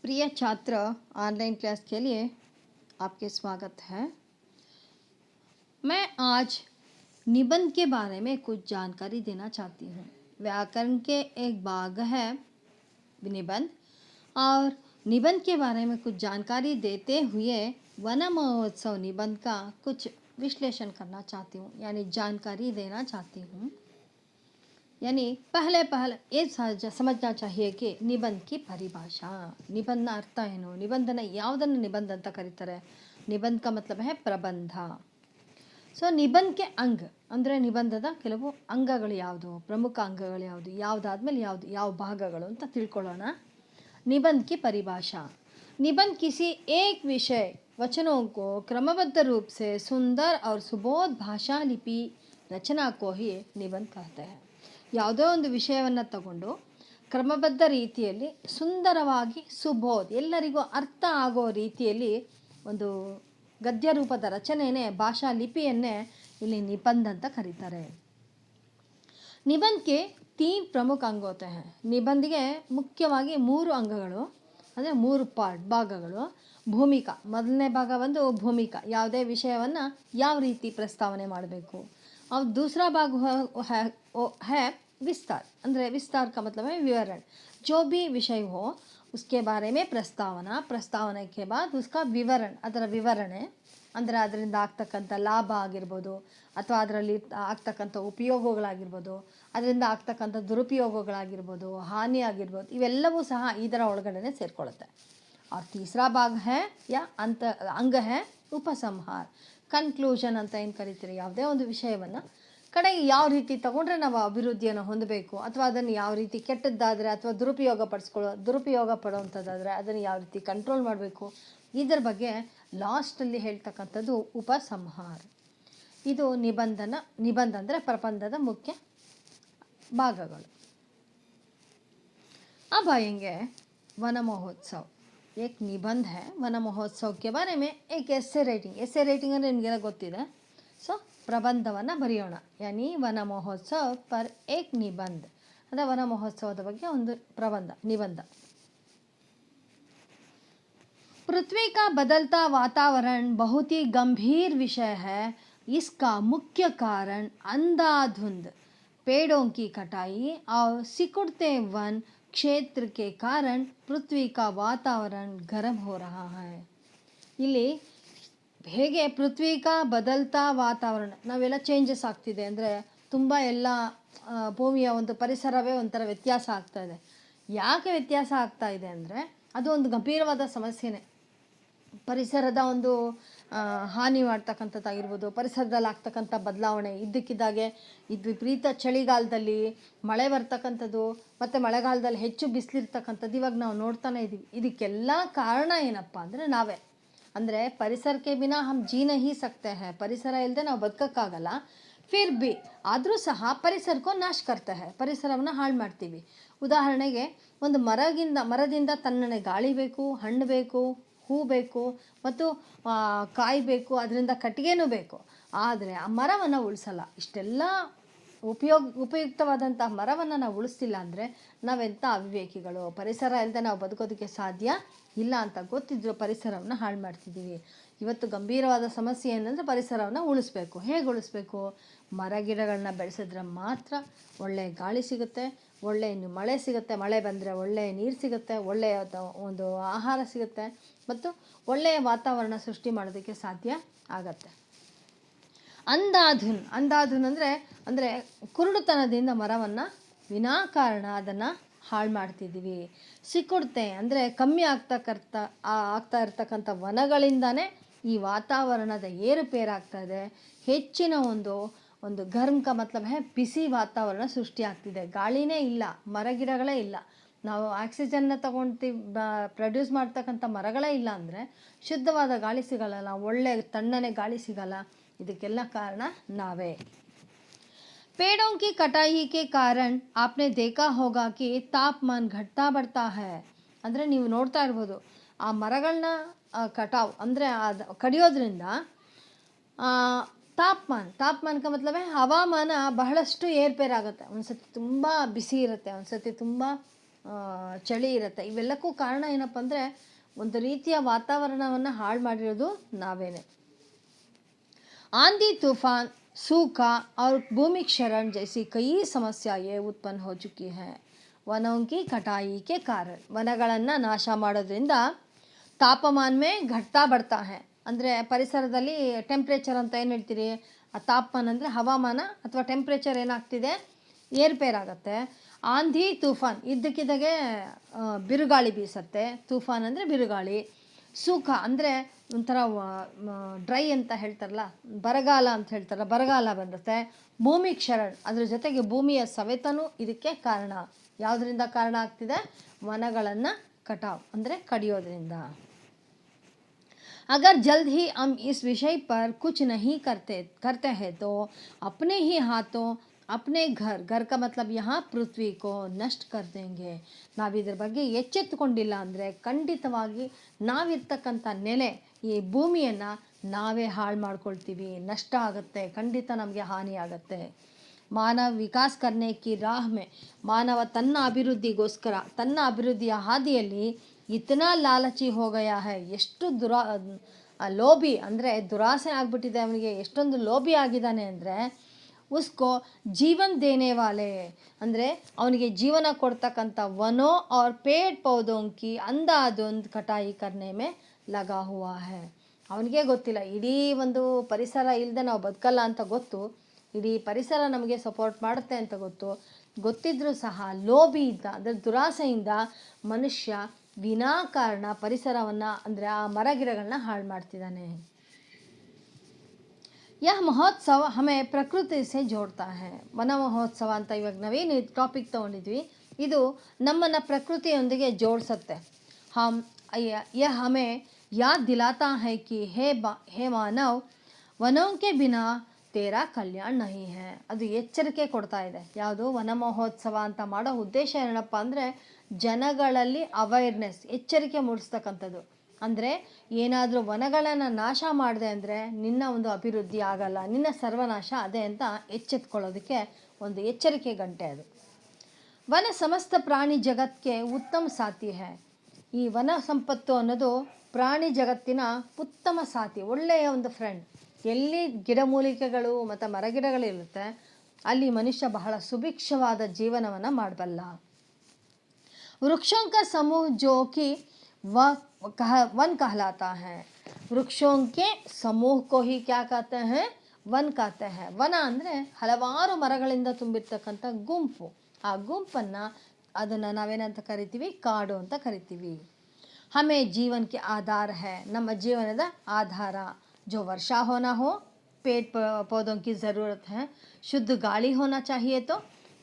प्रिय छात्र, online class के लिए आपके स्वागत है। मैं आज निबंध के बारे में कुछ जानकारी देना चाहती हूँ। व्याकरण के एक भाग है निबंध, और निबंध के बारे में कुछ जानकारी देते हुए वन महोत्सव निबंध का कुछ विश्लेषण करना चाहती हूँ, यानी जानकारी देना चाहती हूँ। यानी पहले ये समझना चाहिए कि निबंध की परिभाषा, निबंध अर्थ ಏನು, ನಿಬಂಧನ ಯಾವುದನ್ನು ನಿಬಂಧ ಅಂತ ಕರೀತಾರೆ. ನಿಬಂಧ का मतलब है ಪ್ರಬಂಧ. ಸೊ ನಿಬಂಧಕ್ಕೆ ಅಂಗ ಅಂದರೆ ನಿಬಂಧದ ಕೆಲವು ಅಂಗಗಳು ಯಾವುದು, ಪ್ರಮುಖ ಅಂಗಗಳು ಯಾವುದು, ಯಾವುದಾದ್ಮೇಲೆ ಯಾವುದು, ಯಾವ ಭಾಗಗಳು ಅಂತ ತಿಳ್ಕೊಳ್ಳೋಣ. निबंध की परिभाषा: निबंध किसी एक विषय वचनों को क्रमबद्ध रूप से सुंदर और सुबोध भाषा लिपि रचना को ही निबंध कहते हैं. ಯಾವುದೋ ಒಂದು ವಿಷಯವನ್ನು ತಗೊಂಡು ಕ್ರಮಬದ್ಧ ರೀತಿಯಲ್ಲಿ ಸುಂದರವಾಗಿ ಸುಬೋಧ್ ಎಲ್ಲರಿಗೂ ಅರ್ಥ ಆಗೋ ರೀತಿಯಲ್ಲಿ ಒಂದು ಗದ್ಯ ರೂಪದ ರಚನೆಯೇ ಭಾಷಾ ಲಿಪಿಯನ್ನೇ ಇಲ್ಲಿ ನಿಬಂಧ ಅಂತ ಕರೀತಾರೆ. ನಿಬಂಧಕ್ಕೆ 3 ಪ್ರಮುಖ ಅಂಗ ಹೋತೆ हैं. ನಿಬಂಧಿಗೆ ಮುಖ್ಯವಾಗಿ 3 ಅಂಗಗಳು, ಅಂದರೆ 3 ಭಾಗಗಳು. ಭೂಮಿಕಾ, ಮೊದಲನೇ ಭಾಗ ಒಂದು ಭೂಮಿಕಾ, ಯಾವುದೇ ವಿಷಯವನ್ನು ಯಾವ ರೀತಿ ಪ್ರಸ್ತಾವನೆ ಮಾಡಬೇಕು. और दूसरा भाग है विस्तार, ಅಂದರೆ विस्तार का मतलब है विवरण. जो भी विषय हो उसके बारे में प्रस्तावನೆ के बाद उसका विवरण, ಅದರ ವಿವರಣೆ, ಅಂದರೆ ಅದರಿಂದ ಆಗ್ತಕ್ಕಂಥ ಲಾಭ ಆಗಿರ್ಬೋದು, ಅಥವಾ ಅದರಲ್ಲಿ ಆಗ್ತಕ್ಕಂಥ ಉಪಯೋಗಗಳಾಗಿರ್ಬೋದು, ಅದರಿಂದ ಆಗ್ತಕ್ಕಂಥ ದುರುಪಯೋಗಗಳಾಗಿರ್ಬೋದು, ಹಾನಿ ಆಗಿರ್ಬೋದು, ಇವೆಲ್ಲವೂ ಸಹ ಇದರ ಒಳಗಡೆ ಸೇರಿಕೊಳ್ಳುತ್ತೆ. और तीसरा भाग है या अंग है उपसंहार, ಕನ್ಕ್ಲೂಷನ್ ಅಂತ ಏನು ಕರಿತೀರಿ. ಯಾವುದೇ ಒಂದು ವಿಷಯವನ್ನು ಕಡೆಗೆ ಯಾವ ರೀತಿ ತಗೊಂಡ್ರೆ ನಾವು ಅಭಿವೃದ್ಧಿಯನ್ನು ಹೊಂದಬೇಕು, ಅಥವಾ ಅದನ್ನು ಯಾವ ರೀತಿ ಕೆಟ್ಟದ್ದಾದರೆ ಅಥವಾ ದುರುಪಯೋಗ ಪಡುವಂಥದ್ದಾದರೆ ಅದನ್ನು ಯಾವ ರೀತಿ ಕಂಟ್ರೋಲ್ ಮಾಡಬೇಕು, ಇದರ ಬಗ್ಗೆ ಲಾಸ್ಟಲ್ಲಿ ಹೇಳ್ತಕ್ಕಂಥದ್ದು ಉಪಸಂಹಾರ. ಇದು ನಿಬಂಧ ಅಂದರೆ ಪ್ರಬಂಧದ ಮುಖ್ಯ ಭಾಗಗಳು. अब आएंगे वन महोत्सव. एक निबंध है. वन महोत्सव के बारे में एक एस्से ರೈಟಿಂಗ್ ಅಂದರೆ ನಿಮಗೆಲ್ಲ ಗೊತ್ತಿದೆ. ಸೊ ಪ್ರಬಂಧವನ್ನು ಬರೆಯೋಣ. ಯಾನಿ ವನ ಮಹೋತ್ಸವ ಪರ್ ಏಕ್ ನಿಬಂಧ, ಅಂದರೆ ವನ ಮಹೋತ್ಸವದ ಬಗ್ಗೆ ಒಂದು निबंध. पृथ्वी का बदलता वातावरण बहुत ही गंभीर विषय है. इसका मुख्य कारण अंधाधुंध पेड़ों की कटाई और सिकुड़ते वन क्षेत्र के कारण पृथ्वी का वातावरण गर्म हो रहा है. ಇಲ್ಲಿ ಹೇಗೆ ಪೃಥ್ವಿ ಕಾ ಬದಲ್ತಾ ವಾತಾವರಣ, ನಾವೆಲ್ಲ ಚೇಂಜಸ್ ಆಗ್ತಿದೆ, ಅಂದರೆ ತುಂಬ ಎಲ್ಲ ಭೂಮಿಯ ಒಂದು ಪರಿಸರವೇ ಒಂಥರ ವ್ಯತ್ಯಾಸ ಆಗ್ತಾ ಇದೆ. ಯಾಕೆ ವ್ಯತ್ಯಾಸ ಆಗ್ತಾ ಇದೆ ಅಂದರೆ ಅದು ಒಂದು ಗಂಭೀರವಾದ ಸಮಸ್ಯೆನೇ. ಪರಿಸರದ ಒಂದು ಹಾನಿ ಮಾಡ್ತಕ್ಕಂಥದ್ದಾಗಿರ್ಬೋದು, ಪರಿಸರದಲ್ಲಿ ಆಗ್ತಕ್ಕಂಥ ಬದಲಾವಣೆ, ಇದ್ದಕ್ಕಿದ್ದಾಗೆ ವಿಪರೀತ ಚಳಿಗಾಲದಲ್ಲಿ ಮಳೆ ಬರ್ತಕ್ಕಂಥದ್ದು, ಮತ್ತು ಮಳೆಗಾಲದಲ್ಲಿ ಹೆಚ್ಚು ಬಿಸಿಲಿರ್ತಕ್ಕಂಥದ್ದು ಇವಾಗ ನಾವು ನೋಡ್ತಾನೆ ಇದ್ದೀವಿ. ಇದಕ್ಕೆಲ್ಲ ಕಾರಣ ಏನಪ್ಪ ಅಂದರೆ ನಾವೇ. ಅಂದರೆ ಪರಿಸರಕ್ಕೆ ಬಿನಾ ಹಮ್ ಜೀ ನಹೀ ಸಕ್ತೆ ಹೈ, ಪರಿಸರ ಇಲ್ಲದೆ ನಾವು ಬದುಕೋಕ್ಕಾಗಲ್ಲ. ಫಿರ್ ಬಿ ಆದರೂ ಸಹ ಪರಿಸರಕ್ಕೂ ನಾಶ ಕರ್ತೆ ಹೈ, ಪರಿಸರವನ್ನು ಹಾಳು ಮಾಡ್ತೀವಿ. ಉದಾಹರಣೆಗೆ ಒಂದು ಮರದಿಂದ ತಣ್ಣನೆ ಗಾಳಿ ಬೇಕು, ಹಣ್ಣು ಬೇಕು, ಹೂ ಬೇಕು, ಮತ್ತು ಕಾಯಿ ಬೇಕು, ಅದರಿಂದ ಕಟ್ಟಿಗೆನೂ ಬೇಕು. ಆದರೆ ಆ ಮರವನ್ನು ಉಳಿಸಲ್ಲ. ಇಷ್ಟೆಲ್ಲ ಉಪಯುಕ್ತವಾದಂಥ ಮರವನ್ನು ನಾವು ಉಳಿಸ್ತಿಲ್ಲ ಅಂದರೆ ನಾವೆಂಥ ಅವಿವೇಕಿಗಳು. ಪರಿಸರ ಇಲ್ಲದೆ ನಾವು ಬದುಕೋದಕ್ಕೆ ಸಾಧ್ಯ ಇಲ್ಲ ಅಂತ ಗೊತ್ತಿದ್ರು ಪರಿಸರವನ್ನು ಹಾಳು ಮಾಡ್ತಿದ್ದೀವಿ. ಇವತ್ತು ಗಂಭೀರವಾದ ಸಮಸ್ಯೆ ಏನಂದರೆ ಪರಿಸರವನ್ನು ಉಳಿಸ್ಬೇಕು. ಹೇಗೆ ಉಳಿಸ್ಬೇಕು? ಮರ ಗಿಡಗಳನ್ನ ಬೆಳೆಸಿದ್ರೆ ಮಾತ್ರ ಒಳ್ಳೆಯ ಗಾಳಿ ಸಿಗುತ್ತೆ, ಒಳ್ಳೆಯ ಮಳೆ ಸಿಗುತ್ತೆ, ಮಳೆ ಬಂದರೆ ಒಳ್ಳೆಯ ನೀರು ಸಿಗುತ್ತೆ, ಒಳ್ಳೆಯ ಒಂದು ಆಹಾರ ಸಿಗುತ್ತೆ, ಮತ್ತು ಒಳ್ಳೆಯ ವಾತಾವರಣ ಸೃಷ್ಟಿ ಮಾಡೋದಕ್ಕೆ ಸಾಧ್ಯ ಆಗತ್ತೆ. ಅಂಧಾಧುನ್ ಅಂದರೆ ಕುರುಡುತನದಿಂದ ಮರವನ್ನು ವಿನಾಕಾರಣ ಅದನ್ನು ಹಾಳು ಮಾಡ್ತಿದ್ದೀವಿ. ಸಿಕ್ಕುಡ್ತೆ ಅಂದರೆ ಕಮ್ಮಿ ಆಗ್ತಾ ಇರ್ತಕ್ಕಂಥ ವನಗಳಿಂದನೇ ಈ ವಾತಾವರಣದ ಏರುಪೇರಾಗ್ತಾ ಇದೆ. ಹೆಚ್ಚಿನ ಒಂದು ಗರ್ಮ್ ಕಾ ಮತ್ಲಬ್ ಹೇ ಬಿಸಿ ವಾತಾವರಣ ಸೃಷ್ಟಿ ಆಗ್ತಿದೆ. ಗಾಳಿನೇ ಇಲ್ಲ, ಮರಗಿಡಗಳೇ ಇಲ್ಲ. ನಾವು ಆಕ್ಸಿಜನ್ನ ತಗೊಳ್ತೀವಿ, ಪ್ರೊಡ್ಯೂಸ್ ಮಾಡ್ತಕ್ಕಂಥ ಮರಗಳೇ ಇಲ್ಲ ಅಂದರೆ ಶುದ್ಧವಾದ ಗಾಳಿ ಸಿಗಲ್ಲ, ಒಳ್ಳೆ ತಣ್ಣನೆ ಗಾಳಿ ಸಿಗಲ್ಲ. ಇದಕ್ಕೆಲ್ಲ ಕಾರಣ ನಾವೇ. पेड़ों की कटाई के कारण आपने देखा होगा कि तापमान घटता बढ़ता है. ಅಂದರೆ ನೀವು ನೋಡ್ತಾ ಇರ್ಬೋದು, ಆ ಮರಗಳನ್ನ ಕಟಾವ್ ಅಂದರೆ ಕಡಿಯೋದ್ರಿಂದ ತಾಪಮಾನಕ್ಕೆ ಮತ್ಲಬ್ ಹವಾಮಾನ ಬಹಳಷ್ಟು ಏರ್ಪೇರಾಗುತ್ತೆ. ಒಂದು ಸತಿ ತುಂಬ ಬಿಸಿ ಇರುತ್ತೆ, ಒಂದು ಸತಿ ತುಂಬ ಚಳಿ ಇರುತ್ತೆ. ಇವೆಲ್ಲಕ್ಕೂ ಕಾರಣ ಏನಪ್ಪ ಅಂದರೆ ಒಂದು ರೀತಿಯ ವಾತಾವರಣವನ್ನು ಹಾಳು ಮಾಡಿರೋದು ನಾವೇನೆ. आंधी तूफान सूखा और भूमि क्षरण जैसी कई समस्याएं उत्पन्न हो चुकी हैं वनों की कटाई के कारण. ವನಗಳನ್ನು ನಾಶ ಮಾಡೋದ್ರಿಂದ ತಾಪಮಾನ ಮೇ ಘಟ್ತಾ ಬರ್ತಾ है. ಅಂದರೆ ಪರಿಸರದಲ್ಲಿ ಟೆಂಪ್ರೇಚರ್ ಅಂತ ಏನು ಹೇಳ್ತೀರಿ, ಆ ತಾಪಮಾನ ಅಂದರೆ ಹವಾಮಾನ ಅಥವಾ ಟೆಂಪ್ರೇಚರ್ ಏನಾಗ್ತಿದೆ, ಏರ್ಪೇರಾಗತ್ತೆ. ಆಂಧಿ ತೂಫಾನ್ ಇದ್ದಕ್ಕಿದ್ದಾಗೆ ಬಿರುಗಾಳಿ ಬೀಸತ್ತೆ. ತೂಫಾನ್ ಅಂದರೆ ಬಿರುಗಾಳಿ. ಸೂಖ ಅಂದರೆ ಒಂಥರ ಡ್ರೈ ಅಂತ ಹೇಳ್ತಾರಲ್ಲ, ಬರಗಾಲ ಅಂತ ಹೇಳ್ತಾರಲ್ಲ, ಬರಗಾಲ ಬಂದುತ್ತೆ. ಭೂಮಿ ಕ್ಷರಣ, ಅದ್ರ ಜೊತೆಗೆ ಭೂಮಿಯ ಸವೆತನೂ ಇದಕ್ಕೆ ಕಾರಣ. ಯಾವುದರಿಂದ ಕಾರಣ ಆಗ್ತಿದೆ? ವನಗಳನ್ನು ಕಟಾವ್ ಅಂದರೆ ಕಡಿಯೋದ್ರಿಂದ. अगर जल्द ही हम इस विषय पर कुछ नहीं करते हैं तो अपने ही हाथों अपने घर का मतलब यहाँ पृथ्वी को नष्ट कर देंगे. ನಾವಿದ್ರ ಬಗ್ಗೆ ಎಚ್ಚೆತ್ತುಕೊಂಡಿಲ್ಲ ಅಂದರೆ ಖಂಡಿತವಾಗಿ ನಾವಿರ್ತಕ್ಕಂಥ ನೆಲೆ, ಈ ಭೂಮಿಯನ್ನು ನಾವೇ ಹಾಳು ಮಾಡ್ಕೊಳ್ತೀವಿ, ನಷ್ಟ ಆಗುತ್ತೆ, ಖಂಡಿತ ನಮಗೆ ಹಾನಿ ಆಗುತ್ತೆ. ಮಾನವ ವಿಕಾಸ್ ಕರ್ನೆ ಕಿ ರಾಹ್ ಮೇ, ಮಾನವ ತನ್ನ ಅಭಿವೃದ್ಧಿಗೋಸ್ಕರ ತನ್ನ ಅಭಿವೃದ್ಧಿಯ ಹಾದಿಯಲ್ಲಿ ಇತನಾ ಲಾಲಚಿ ಹೋಗಯ ಹೈ, ಎಷ್ಟು ಲೋಭಿ ಅಂದರೆ ದುರಾಸೆ ಆಗಿಬಿಟ್ಟಿದೆ ಅವನಿಗೆ, ಎಷ್ಟೊಂದು ಲೋಭಿ ಆಗಿದ್ದಾನೆ ಅಂದರೆ ಉಸ್ಕೋ ಜೀವನ್ ದೇನೆ ವಾಲೆ ಅಂದರೆ ಅವನಿಗೆ ಜೀವನ ಕೊಡ್ತಕ್ಕಂಥ ವನೋ और पेड़ पौधों की अंधाधुंध कटाई करने में लगा हुआ है. ಅವನಿಗೆ ಗೊತ್ತಿಲ್ಲ, ಇಡೀ ಒಂದು ಪರಿಸರ ಇಲ್ಲದೆ ನಾವು ಬದುಕಲ್ಲ ಅಂತ ಗೊತ್ತು, ಇಡೀ ಪರಿಸರ ನಮಗೆ ಸಪೋರ್ಟ್ ಮಾಡುತ್ತೆ ಅಂತ ಗೊತ್ತಿದ್ರೂ ಸಹ ಲೋಭಿಯಿಂದ ಅಂದರೆ ದುರಾಸೆಯಿಂದ ಮನುಷ್ಯ ವಿನಾಕಾರಣ ಪರಿಸರವನ್ನು ಅಂದರೆ ಆ ಮರಗಿಡಗಳನ್ನ ಹಾಳು ಮಾಡ್ತಿದ್ದಾನೆ. यह महोत्सव हमें ಪ್ರಕೃತಿ से जोड़ता है. ವನ ಮಹೋತ್ಸವ ಅಂತ ಇವಾಗ ನಾವೇನು ಟಾಪಿಕ್ ತೊಗೊಂಡಿದ್ವಿ, ಇದು ನಮ್ಮನ್ನು ಪ್ರಕೃತಿಯೊಂದಿಗೆ ಜೋಡಿಸುತ್ತೆ. यह हमें याद दिलाता है कि हे मानव वनों के बिना तेरा कल्याण नहीं है. ಅದು ಎಚ್ಚರಿಕೆ ಕೊಡ್ತಾ ಇದೆ. ಯಾವುದು? ವನ ಮಹೋತ್ಸವ ಅಂತ ಮಾಡೋ ಉದ್ದೇಶ ಏನಪ್ಪ ಅಂದರೆ ಜನಗಳಲ್ಲಿ ಅವೇರ್ನೆಸ್, ಎಚ್ಚರಿಕೆ ಮೂಡಿಸ್ತಕ್ಕಂಥದ್ದು. ಅಂದರೆ ಏನಾದರೂ ವನಗಳನ್ನು ನಾಶ ಮಾಡಿದೆ ಅಂದರೆ ನಿನ್ನ ಒಂದು ಅಭಿವೃದ್ಧಿ ಆಗಲ್ಲ, ನಿನ್ನ ಸರ್ವನಾಶ ಅದೇ ಅಂತ ಎಚ್ಚೆತ್ಕೊಳ್ಳೋದಕ್ಕೆ ಒಂದು ಎಚ್ಚರಿಕೆ ಗಂಟೆ ಅದು. ವನ ಸಮಸ್ತ ಪ್ರಾಣಿ ಜಗತ್ತಿಗೆ ಉತ್ತಮ ಸಾಥಿ ಹೈ. ಈ ವನ ಸಂಪತ್ತು ಅನ್ನೋದು ಪ್ರಾಣಿ ಜಗತ್ತಿನ ಉತ್ತಮ ಸಾಥಿ, ಒಳ್ಳೆಯ ಒಂದು ಫ್ರೆಂಡ್. ಎಲ್ಲಿ ಗಿಡಮೂಲಿಕೆಗಳು ಮತ್ತು ಮರಗಿಡಗಳಿರುತ್ತೆ ಅಲ್ಲಿ ಮನುಷ್ಯ ಬಹಳ ಸುಭಿಕ್ಷವಾದ ಜೀವನವನ್ನು ಮಾಡಬಲ್ಲ. ವೃಕ್ಷೋं का समूह जो कि वन कहलाता है. वृक्षों के समूह को ही क्या कहते हैं? वन कहते हैं. ವನ ಅಂದರೆ ಹಲವಾರು ಮರಗಳಿಂದ ತುಂಬಿರ್ತಕ್ಕಂಥ ಗುಂಪು. ಆ ಗುಂಪನ್ನು ಅದನ್ನು ನಾವೇನಂತ ಕರಿತೀವಿ? ಕಾಡು ಅಂತ ಕರಿತೀವಿ. ಹಮೇ ಜೀವನ ಕೆ ಆಧಾರ है, ನಮ್ಮ ಜೀವನದ ಆಧಾರ. जो वर्षा होना हो, पेड़ पौधों की ज़रूरत है. शुद्ध गाड़ी होना चाहिए तो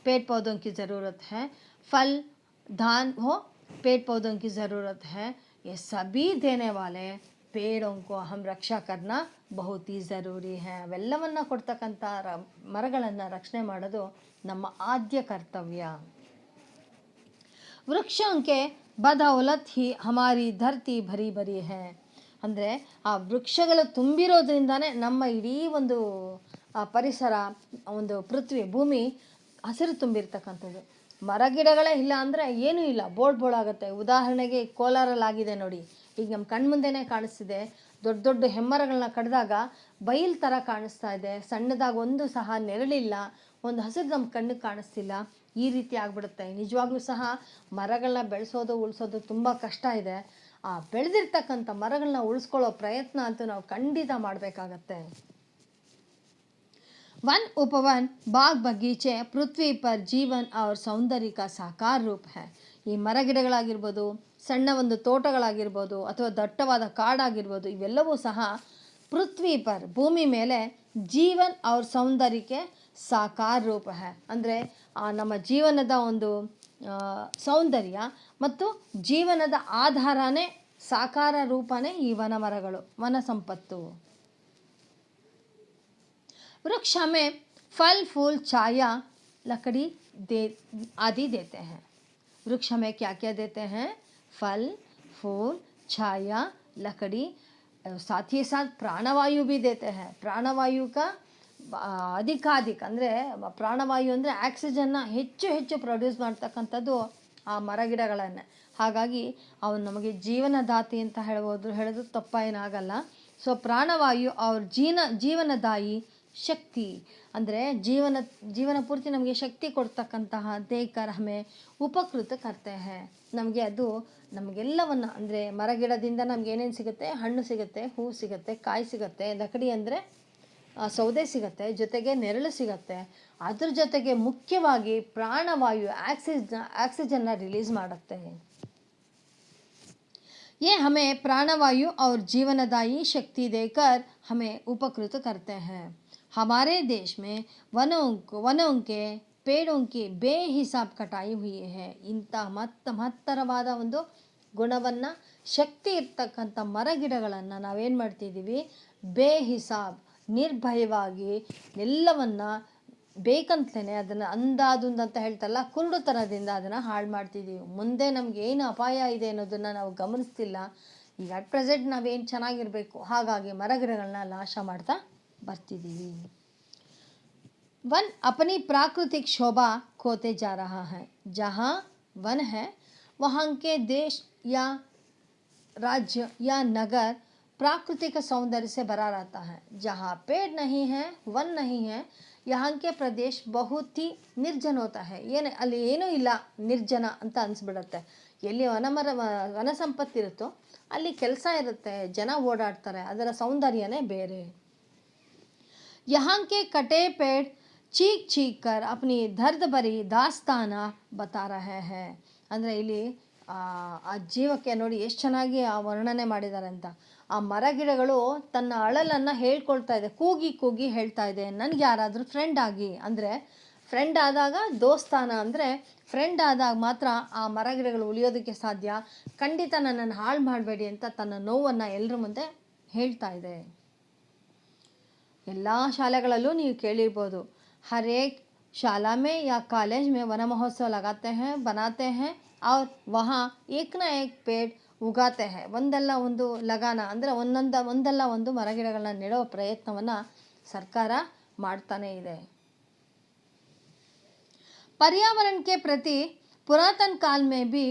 पेड़ पौधों की ज़रूरत है. फल धान हो, पेड़ पौधों की ज़रूरत है. ये सभी देने वाले पेड़ों को हम रक्षा करना बहुत ही ज़रूरी है. ಅವೆಲ್ಲವನ್ನು ಕೊಡ್ತಕ್ಕಂಥ ಮರಗಳನ್ನು ರಕ್ಷಣೆ ಮಾಡೋದು ನಮ್ಮ ಆದ್ಯ ಕರ್ತವ್ಯ. वृक्षों के बदौलत ही हमारी धरती भरी भरी है. ಅಂದರೆ ಆ ವೃಕ್ಷಗಳು ತುಂಬಿರೋದ್ರಿಂದಾನೇ ನಮ್ಮ ಇಡೀ ಒಂದು ಪರಿಸರ, ಒಂದು ಪೃಥ್ವಿ, ಭೂಮಿ ಹಸಿರು ತುಂಬಿರ್ತಕ್ಕಂಥದ್ದು. ಮರಗಿಡಗಳೇ ಇಲ್ಲ ಅಂದರೆ ಏನೂ ಇಲ್ಲ, ಬೋಳಾಗುತ್ತೆ. ಉದಾಹರಣೆಗೆ ಕೋಲಾರಲ್ಲಾಗಿದೆ ನೋಡಿ, ಈಗ ನಮ್ಮ ಕಣ್ಮುಂದೆನೇ ಕಾಣಿಸ್ತಿದೆ. ದೊಡ್ಡ ದೊಡ್ಡ ಹೆಮ್ಮರಗಳನ್ನ ಕಡಿದಾಗ ಬೈಲ್ ಥರ ಕಾಣಿಸ್ತಾ ಇದೆ, ಸಣ್ಣದಾಗಿ ಒಂದು ಸಹ ನೆರಳಿಲ್ಲ, ಒಂದು ಹಸಿರು ನಮ್ಮ ಕಣ್ಣಿಗೆ ಕಾಣಿಸ್ತಿಲ್ಲ, ಈ ರೀತಿ ಆಗ್ಬಿಡುತ್ತೆ. ನಿಜವಾಗ್ಲೂ ಸಹ ಮರಗಳನ್ನ ಬೆಳೆಸೋದು ಉಳಿಸೋದು ತುಂಬ ಕಷ್ಟ ಇದೆ. ಆ ಬೆಳೆದಿರ್ತಕ್ಕಂಥ ಮರಗಳನ್ನ ಉಳಿಸ್ಕೊಳ್ಳೋ ಪ್ರಯತ್ನ ಅಂತೂ ನಾವು ಖಂಡಿತ ಮಾಡಬೇಕಾಗತ್ತೆ. वन उपवन बाग बगीचे पृथ्वी पर जीवन और सौंदर्य का साकार रूप है. ಈ ಮರಗಿಡಗಳಾಗಿರ್ಬೋದು, ಸಣ್ಣ ಒಂದು ತೋಟಗಳಾಗಿರ್ಬೋದು, ಅಥವಾ ದಟ್ಟವಾದ ಕಾಡಾಗಿರ್ಬೋದು, ಇವೆಲ್ಲವೂ ಸಹ ಪೃಥ್ವಿ ಪರ್ ಭೂಮಿ ಮೇಲೆ ಜೀವನ್ ಅವ್ರ ಸೌಂದರ್ಯಕ್ಕೆ ಸಾಕಾರ ರೂಪ है. ಅಂದರೆ ನಮ್ಮ ಜೀವನದ ಒಂದು ಸೌಂದರ್ಯ ಮತ್ತು ಜೀವನದ ಆಧಾರನೇ, ಸಾಕಾರ ರೂಪನೇ ಈ ವನ ಮರಗಳು, ವನ ಸಂಪತ್ತು. वृक्ष हमें फल फूल छाया लकड़ी आदि देते हैं. वृक्ष हमें क्या क्या देते हैं? फल फूल छाया लकड़ी, साथ ही साथ प्राणवायु भी देते हैं. प्राणवायु का ಅಧಿಕಾಧಿಕ ಅಂದರೆ ಪ್ರಾಣವಾಯು ಅಂದರೆ ಆಕ್ಸಿಜನ್ನ ಹೆಚ್ಚು ಹೆಚ್ಚು ಪ್ರೊಡ್ಯೂಸ್ ಮಾಡ್ತಕ್ಕಂಥದ್ದು ಆ ಮರಗಿಡಗಳನ್ನು. ಹಾಗಾಗಿ ಅವನು ನಮಗೆ ಜೀವನದಾತಿ ಅಂತ ಹೇಳೋದು ತಪ್ಪೇನಾಗಲ್ಲ. ಸೊ ಪ್ರಾಣವಾಯು ಅವ್ರ ಜೀವನದಾಯಿ ಶಕ್ತಿ ಅಂದರೆ ಜೀವನ ಪೂರ್ತಿ ನಮಗೆ ಶಕ್ತಿ ಕೊಡ್ತಕ್ಕಂತಹ ದೇಕರ್ ಹಮೆ ಉಪಕೃತ ಕರ್ತೆ ಹೇ. ನಮಗೆ ಅದು ನಮಗೆಲ್ಲವನ್ನು ಅಂದರೆ ಮರಗಿಡದಿಂದ ನಮ್ಗೆ ಏನೇನು ಸಿಗುತ್ತೆ, ಹಣ್ಣು ಸಿಗುತ್ತೆ, ಹೂ ಸಿಗುತ್ತೆ, ಕಾಯಿ ಸಿಗುತ್ತೆ, ಲಕಡಿ ಅಂದರೆ ಸೌದೆ ಸಿಗುತ್ತೆ, ಜೊತೆಗೆ ನೆರಳು ಸಿಗುತ್ತೆ. ಅದ್ರ ಜೊತೆಗೆ ಮುಖ್ಯವಾಗಿ ಪ್ರಾಣವಾಯು ಆಕ್ಸಿಜನ್ನ ರಿಲೀಸ್ ಮಾಡುತ್ತೆ. ये हमें प्राणवायु और जीवनदायी शक्ति देकर हमें उपकृत करते हैं. हमारे देश में वनों के पेड़ों की बेहिसाब कटाई हुई है. ಇಂಥ ಮಹತ್ತರವಾದ ಒಂದು ಗುಣವನ್ನು, ಶಕ್ತಿ ಇರ್ತಕ್ಕಂಥ ಮರಗಿಡಗಳನ್ನು ನಾವೇನು ಮಾಡ್ತಿದ್ದೀವಿ, ಬೇಹಿಸಾಬ್ ನಿರ್ಭಯವಾಗಿ ಎಲ್ಲವನ್ನು ಬೇಕಂತಲೇ ಅದನ್ನು ಅಂದಾದುಂದು ಅಂತ ಹೇಳ್ತಲ್ಲ, ಕುರುಡು ಥರದಿಂದ ಅದನ್ನು ಹಾಳು ಮಾಡ್ತಿದ್ದೀವಿ. ಮುಂದೆ ನಮ್ಗೆ ಏನು ಅಪಾಯ ಇದೆ ಅನ್ನೋದನ್ನು ನಾವು ಗಮನಿಸ್ತಿಲ್ಲ. ಈಗ ಅಟ್ ಪ್ರೆಸೆಂಟ್ ನಾವೇನು ಚೆನ್ನಾಗಿರಬೇಕು, ಹಾಗಾಗಿ ಮರಗಿಡಗಳನ್ನ ನಾಶ ಮಾಡ್ತಾ ಬರ್ತಿದ್ದೀವಿ. वन अपनी प्राकृतिक शोभा खोते जा रहा है. जहाँ वन है वहाँ के देश या राज्य या नगर प्राकृतिक सौंदर्य से भरा रहता है. जहाँ पेड़ नहीं है, वन नहीं है, यहाँ के प्रदेश बहुत ही ನಿರ್ಜನ होता है. ಅಲ್ಲಿ ಏನೂ ಇಲ್ಲ, ನಿರ್ಜನ ಅಂತ ಅನಿಸ್ಬಿಡುತ್ತೆ. ಎಲ್ಲಿ ವನ ಸಂಪತ್ತಿರುತ್ತೋ ಅಲ್ಲಿ ಕೆಲಸ ಇರುತ್ತೆ, ಜನ ಓಡಾಡ್ತಾರೆ, ಅದರ ಸೌಂದರ್ಯನೇ ಬೇರೆ. यहाँ के कटे पेड़ ಚೀಕ್ ಚೀಕ್ ಕರ್ ಅಪ್ನಿ ದರ್ದ್ ಭರಿ ದಾಸ್ತಾನ ಬತಾ ರಹೆ ಹೇ. ಅಂದರೆ ಇಲ್ಲಿ ಆ ಜೀವಕ್ಕೆ ನೋಡಿ ಎಷ್ಟು ಚೆನ್ನಾಗಿ ಆ ವರ್ಣನೆ ಮಾಡಿದ್ದಾರೆ ಅಂತ. ಆ ಮರಗಿಡಗಳು ತನ್ನ ಅಳಲನ್ನು ಹೇಳ್ಕೊಳ್ತಾ ಇದೆ, ಕೂಗಿ ಕೂಗಿ ಹೇಳ್ತಾ ಇದೆ, ನನಗೆ ಯಾರಾದರೂ ಫ್ರೆಂಡ್ ಆಗಿ. ಅಂದರೆ ಫ್ರೆಂಡ್ ಆದಾಗ, ದೋಸ್ತಾನ ಅಂದರೆ ಫ್ರೆಂಡ್ ಆದಾಗ ಮಾತ್ರ ಆ ಮರಗಿಡಗಳು ಉಳಿಯೋದಕ್ಕೆ ಸಾಧ್ಯ. ಖಂಡಿತ ನನ್ನನ್ನು ಹಾಳು ಮಾಡಬೇಡಿ ಅಂತ ತನ್ನ ನೋವನ್ನು ಎಲ್ಲರ ಮುಂದೆ ಹೇಳ್ತಾ ಇದೆ. ಎಲ್ಲ ಶಾಲೆಗಳಲ್ಲೂ ನೀವು ಕೇಳಿರ್ಬೋದು, हर एक शाला में या कॉलेज में वन महोत्सव लगाते हैं, बनाते हैं और वहाँ एक ना एक पेड़ ಉಗಾತೆ ಹೇ. ಒಂದಲ್ಲ ಒಂದು ಲಗಾನ ಅಂದರೆ ಒಂದಲ್ಲ ಒಂದು ಮರಗಿಡಗಳನ್ನ ನೆಡೋ ಪ್ರಯತ್ನವನ್ನು ಸರ್ಕಾರ ಮಾಡ್ತಾನೇ ಇದೆ. पर्यावरण के प्रति पुरातन काल में भी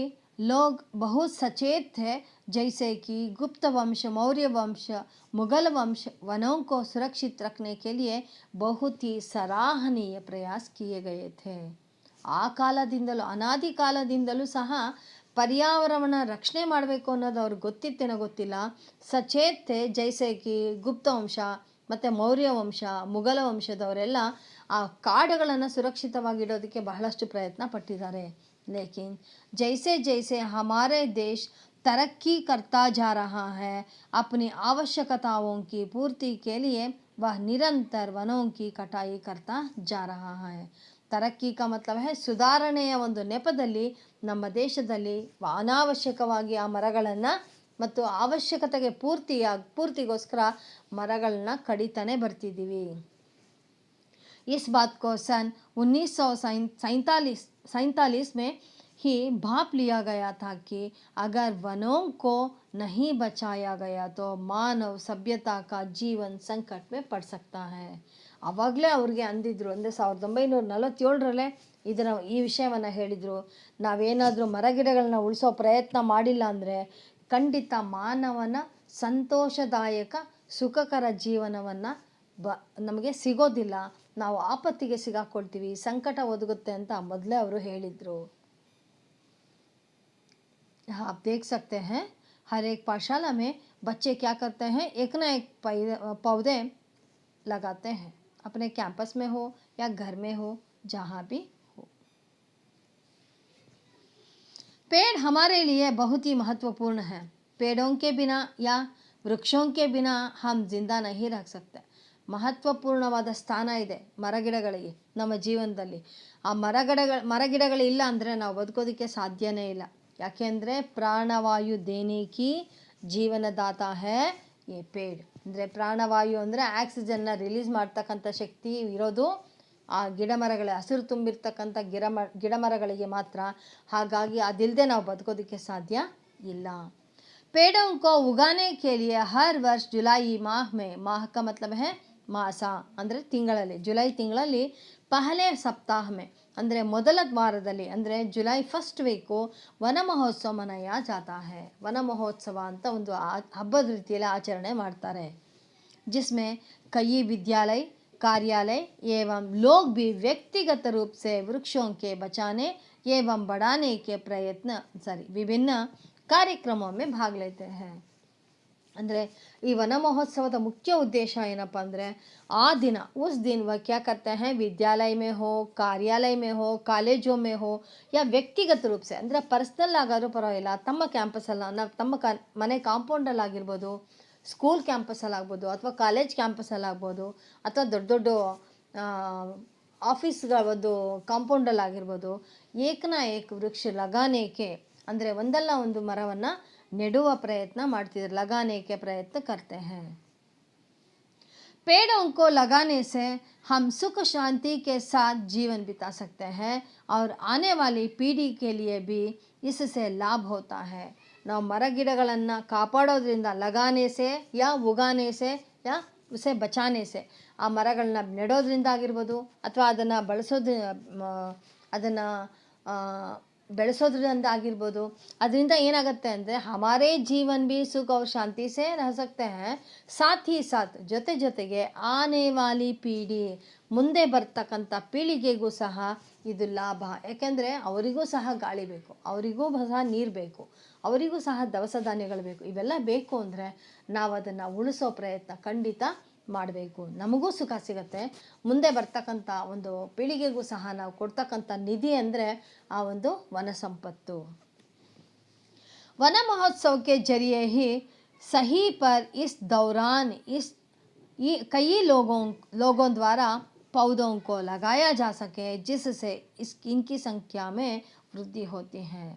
लोग बहुत सचेत थे. जैसे कि गुप्त वंश, मौर्य वंश, मुगल वंश वनों को सुरक्षित रखने के लिए बहुत ही सराहनीय प्रयास किए गए थे. ಆ ಕಾಲದಿಂದಲೂ, ಅನಾದಿ ಕಾಲದಿಂದಲೂ ಸಹ ಪರ್ಯಾವರಣ ರಕ್ಷಣೆ ಮಾಡಬೇಕು ಅನ್ನೋದು ಅವ್ರಿಗೆ ಗೊತ್ತಿತ್ತೇನೋ ಗೊತ್ತಿಲ್ಲ. ಸಚೇತೆ ಜೈಸೇಕಿ ಗುಪ್ತ ವಂಶ ಮತ್ತು ಮೌರ್ಯ ವಂಶ, ಮುಘಲ ವಂಶದವರೆಲ್ಲ ಆ ಕಾಡುಗಳನ್ನು ಸುರಕ್ಷಿತವಾಗಿಡೋದಕ್ಕೆ ಬಹಳಷ್ಟು ಪ್ರಯತ್ನ ಪಟ್ಟಿದ್ದಾರೆ. ಲೇಕಿನ್ ಜೈಸೆ ಜೈಸೆ ಹಮಾರೆ ದೇಶ तरक्की करता जा रहा है, अपनी आवश्यकताओं की पूर्ति के लिए वह निरंतर वनों की कटाई करता जा रहा है. ತರಕ್ಕಿ ಕ ಮತಲಬ್ ಹೇ ಸುಧಾರಣೆಯ ಒಂದು ನೆಪದಲ್ಲಿ ನಮ್ಮ ದೇಶದಲ್ಲಿ ಅನಾವಶ್ಯಕವಾಗಿ ಆ ಮರಗಳನ್ನು ಮತ್ತು ಅವಶ್ಯಕತೆಗೆ ಪೂರ್ತಿಗೋಸ್ಕರ ಮರಗಳನ್ನ ಕಡಿತಾನೆ ಬರ್ತಿದ್ದೀವಿ. इस बात को सन 1947 में ही भाप लिया गया था कि अगर वनों को नहीं बचाया गया तो मानव सभ्यता का जीवन संकट में पड़ सकता है. ಆವಾಗಲೇ ಅವ್ರಿಗೆ ಅಂದಿದ್ರು, ಅಂದರೆ 1947ರಲ್ಲೇ ಈ ವಿಷಯವನ್ನು ಹೇಳಿದರು. ನಾವೇನಾದರೂ ಮರಗಿಡಗಳನ್ನ ಉಳಿಸೋ ಪ್ರಯತ್ನ ಮಾಡಿಲ್ಲ ಅಂದರೆ ಖಂಡಿತ ಮಾನವನ ಸಂತೋಷದಾಯಕ ಸುಖಕರ ಜೀವನವನ್ನು ನಮಗೆ ಸಿಗೋದಿಲ್ಲ, ನಾವು ಆಪತ್ತಿಗೆ ಸಿಗಾಕೊಳ್ತೀವಿ, ಸಂಕಟ ಒದಗುತ್ತೆ ಅಂತ ಮೊದಲೇ ಅವರು ಹೇಳಿದರು. आप देख सकते हैं हर एक पाठशाला में बच्चे क्या करते हैं, एक ना एक पौधे लगाते हैं, अपने कैंपस में हो या घर में हो, जहाँ भी हो. पेड़ हमारे लिए बहुत ही महत्वपूर्ण है. पेड़ों के बिना या वृक्षों के बिना हम जिंदा नहीं रह सकते. ಮಹತ್ವಪೂರ್ಣವಾದ ಸ್ಥಾನ ಇದೆ ಮರಗಿಡಗಳಿಗೆ ನಮ್ಮ ಜೀವನದಲ್ಲಿ. ಆ ಮರಗಿಡಗಳಿಲ್ಲ ಅಂದರೆ ನಾವು ಬದುಕೋದಕ್ಕೆ ಸಾಧ್ಯನೇ ಇಲ್ಲ. ಯಾಕೆಂದರೆ ಪ್ರಾಣವಾಯು ದೇನೆ ಕಿ ಜೀವನದಾತ ಹೇ ಯೇ ಪೇಡ್. ಅಂದರೆ ಪ್ರಾಣವಾಯು ಅಂದರೆ ಆಕ್ಸಿಜನ್ನ ರಿಲೀಸ್ ಮಾಡ್ತಕ್ಕಂಥ ಶಕ್ತಿ ಇರೋದು ಆ ಗಿಡಮರಗಳ ಹಸಿರು ತುಂಬಿರ್ತಕ್ಕಂಥ ಗಿಡಮರಗಳಿಗೆ ಮಾತ್ರ. ಹಾಗಾಗಿ ಅದಿಲ್ಲದೆ ನಾವು ಬದುಕೋದಕ್ಕೆ ಸಾಧ್ಯ ಇಲ್ಲ. पेड़ों को उगाने के लिए हर वर्ष जुलाई माह में, माह का मतलब है ಮಾಸ ಅಂದರೆ ತಿಂಗಳಲ್ಲಿ, ಜುಲೈ ತಿಂಗಳಲ್ಲಿ ಪಹಲೆ ಸಪ್ತಾಹ ಮೇ ಅಂದರೆ ಮೊದಲ ವಾರದಲ್ಲಿ ಅಂದರೆ ಜುಲೈ ಫಸ್ಟ್ ವೀಕು ವನ ಮಹೋತ್ಸವ ಮನಾಯ ಜಾತಾ ಹೈ. ವನ ಮಹೋತ್ಸವ ಅಂತ ಒಂದು ಹಬ್ಬದ ರೀತಿಯಲ್ಲಿ ಆಚರಣೆ ಮಾಡ್ತಾರೆ. जिसमें कई विद्यालय, कार्यालय एवं लोग भी व्यक्तिगत रूप से वृक्षों के बचाने एवं बढ़ाने के विभिन्न ಕಾರ್ಯಕ್ರಮೋं में भाग लेते हैं. ಅಂದರೆ ಈ ವನ ಮಹೋತ್ಸವದ ಮುಖ್ಯ ಉದ್ದೇಶ ಏನಪ್ಪ ಅಂದರೆ ಆ ದಿನ उस दिन वह क्या करते हैं, विद्यालय में हो, कार्यालय में हो, ಕಾಲೇಜೋ में हो या ವ್ಯಕ್ತಿಗತ ರೂಪ से ಅಂದರೆ ಪರ್ಸ್ನಲ್ ಆಗಾದ್ರೂ ಪರವಾಗಿಲ್ಲ, ತಮ್ಮ ಕ್ಯಾಂಪಸಲ್ಲಿ ತಮ್ಮ ಮನೆ ಕಾಂಪೌಂಡಲ್ಲಿ ಆಗಿರ್ಬೋದು, ಸ್ಕೂಲ್ ಕ್ಯಾಂಪಸಲ್ಲಿ ಆಗ್ಬೋದು, ಅಥವಾ ಕಾಲೇಜ್ ಕ್ಯಾಂಪಸಲ್ಲಿ ಆಗ್ಬೋದು, ಅಥವಾ ದೊಡ್ಡ ದೊಡ್ಡ ಆಫೀಸ್ಗಳ ಒಂದು ಕಾಂಪೌಂಡಲ್ಲಿ ಆಗಿರ್ಬೋದು, ಏಕನ ಏಕ ವೃಕ್ಷ ಲಗಾನೇಕೆ ಅಂದರೆ ಒಂದಲ್ಲ ಒಂದು ಮರವನ್ನು ನೆಡುವ ಪ್ರಯತ್ನ ಮಾಡ್ತಿದ್ದಾರೆ. लगाने के प्रयत्न करते हैं. पेड़ों को लगाने से हम सुख शांति के साथ जीवन बिता सकते हैं और आने वाली पीढ़ी के लिए भी इससे लाभ होता है. ನಾವು ಮರ ಗಿಡಗಳನ್ನು ಕಾಪಾಡೋದ್ರಿಂದ लगाने से या उगाने से या उसे बचाने से, ಆ ಮರಗಳನ್ನ ನೆಡೋದ್ರಿಂದ ಆಗಿರ್ಬೋದು ಅಥವಾ ಬೆಳೆಸೋದ್ರಿಂದ ಆಗಿರ್ಬೋದು, ಅದರಿಂದ ಏನಾಗುತ್ತೆ ಅಂದರೆ ಹಮಾರೇ ಜೀವನ್ ಭಿ ಸುಖ और ಶಾಂತಿ ಸೇ ರಹ ಸಕ್ತೆ ಹೈ. ಸಾಥ್ ಹಿ ಸಾಥ್ ಜೊತೆಗೆ ಆನೆ ವಾಲಿ ಪೀಳಿ, ಮುಂದೆ ಬರ್ತಕ್ಕಂಥ ಪೀಳಿಗೆಗೂ ಸಹ ಇದು ಲಾಭ. ಯಾಕೆಂದರೆ ಅವರಿಗೂ ಸಹ ಗಾಳಿ ಬೇಕು, ಅವರಿಗೂ ಸಹ ನೀರು ಬೇಕು, ಅವರಿಗೂ ಸಹ ದವಸ ಧಾನ್ಯಗಳು ಬೇಕು. ಇವೆಲ್ಲ ಬೇಕು ಅಂದರೆ ನಾವು ಅದನ್ನು ಉಳಿಸೋ ಪ್ರಯತ್ನ ಖಂಡಿತ ಮಾಡಬೇಕು. ನಮಗೂ ಸುಖ ಸಿಗುತ್ತೆ, ಮುಂದೆ ಬರ್ತಕ್ಕಂಥ ಒಂದು ಪೀಳಿಗೆಗೂ ಸಹ ನಾವು ಕೊಡ್ತಕ್ಕಂಥ ನಿಧಿ ಅಂದರೆ ಆ ಒಂದು ವನ ಸಂಪತ್ತು. वन महोत्सव के जरिए ही सही पर इस दौरान कई लोगों द्वारा पौधों को लगाया जा सके, जिससे इनकी संख्या में वृद्धि होती है.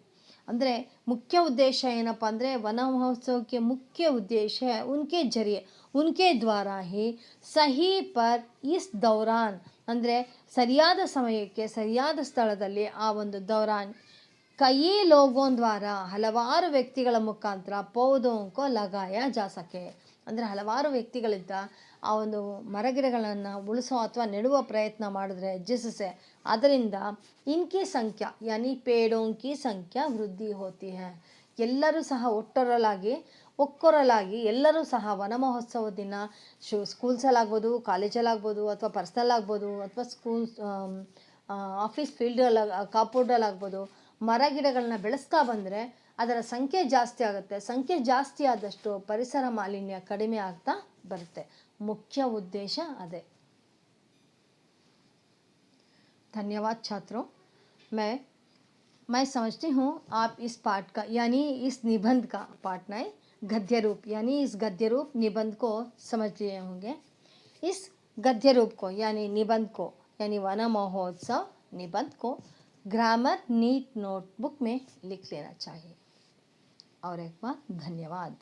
ಅಂದರೆ ಮುಖ್ಯ ಉದ್ದೇಶ ಏನಪ್ಪ ಅಂದರೆ ವನ ಮಹೋತ್ಸವಕ್ಕೆ ಮುಖ್ಯ ಉದ್ದೇಶ ಉನ್ಕೆ ಜರಿಯೆ ಉನ್ಕೆ ದ್ವಾರ ಹಿ ಸಹಿ ಪರ್ ಇಸ್ ದೌರಾನ್ ಅಂದರೆ ಸರಿಯಾದ ಸಮಯಕ್ಕೆ ಸರಿಯಾದ ಸ್ಥಳದಲ್ಲಿ ಆ ಒಂದು ದೌರಾನ್ ಕೈ ಲೋಗೋನ್ ದ್ವಾರ ಹಲವಾರು ವ್ಯಕ್ತಿಗಳ ಮುಖಾಂತರ ಪೌಧೋಂಕೋ ಲಗಾಯ ಜಾ ಸಕೆ ಅಂದರೆ ಹಲವಾರು ವ್ಯಕ್ತಿಗಳಿಂದ ಆ ಒಂದು ಮರಗಿಡಗಳನ್ನು ಉಳಿಸೋ ಅಥವಾ ನೆಡುವ ಪ್ರಯತ್ನ ಮಾಡಿದ್ರೆ ಜಿಸ್ಸೆ ಅದರಿಂದ ಇನ್ಕಿ ಸಂಖ್ಯಾ ಯಾನಿ ಪೇಡೋಂಕಿ ಸಂಖ್ಯಾ ವೃದ್ಧಿ ಹೋತಿ ಹೈ. ಎಲ್ಲರೂ ಸಹ ಒಕ್ಕೊರಲಾಗಿ ಎಲ್ಲರೂ ಸಹ ವನ ಮಹೋತ್ಸವ ದಿನ ಸ್ಕೂಲ್ಸಲ್ಲಾಗ್ಬೋದು, ಕಾಲೇಜಲ್ಲಾಗ್ಬೋದು, ಅಥವಾ ಪರ್ಸ್ನಲ್ ಆಗ್ಬೋದು, ಅಥವಾ ಆಫೀಸ್ ಫೀಲ್ಡಲ್ಲಿ ಕಾಂಪೌಂಡಲ್ಲಿ ಆಗ್ಬೋದು, ಮರ ಗಿಡಗಳನ್ನ ಬೆಳೆಸ್ತಾ ಬಂದರೆ ಅದರ ಸಂಖ್ಯೆ ಜಾಸ್ತಿ ಆಗುತ್ತೆ. ಸಂಖ್ಯೆ ಜಾಸ್ತಿ ಆದಷ್ಟು ಪರಿಸರ ಮಾಲಿನ್ಯ ಕಡಿಮೆ ಆಗ್ತಾ ಬರುತ್ತೆ. मुख्य उद्देश्य अदे. धन्यवाद छात्रों. मैं समझती हूँ आप इस पाठ का यानी इस निबंध का पाठ नहीं गद्य रूप यानी इस गद्य रूप निबंध को समझ लिए होंगे. इस गद्य रूप को यानी निबंध को यानी वन महोत्सव निबंध को ग्रामर नीट नोटबुक में लिख लेना चाहिए. और एक बार धन्यवाद.